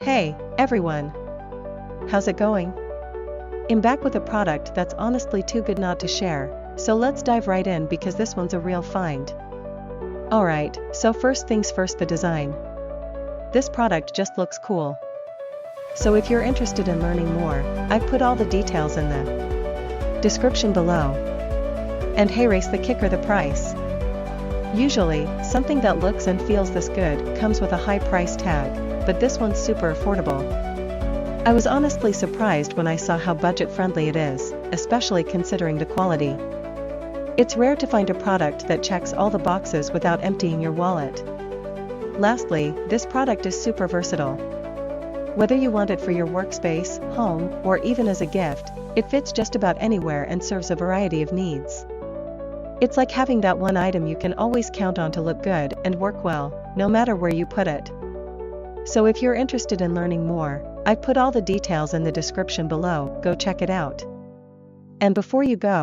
Hey, everyone! How's it going? I'm back with a product that's honestly too good not to share, so let's dive right in because this one's a real find. Alright, so first things first, the design. This product just looks cool. So if you're interested in learning more, I've put all the details in the description below. And hey, race the kicker, the price. Usually, something that looks and feels this good comes with a high price tag, but this one's super affordable. I was honestly surprised when I saw how budget-friendly it is, especially considering the quality. It's rare to find a product that checks all the boxes without emptying your wallet. Lastly, this product is super versatile. Whether you want it for your workspace, home, or even as a gift, it fits just about anywhere and serves a variety of needs. It's like having that one item you can always count on to look good and work well, no matter where you put it. So if you're interested in learning more, I've put all the details in the description below, go check it out. And before you go,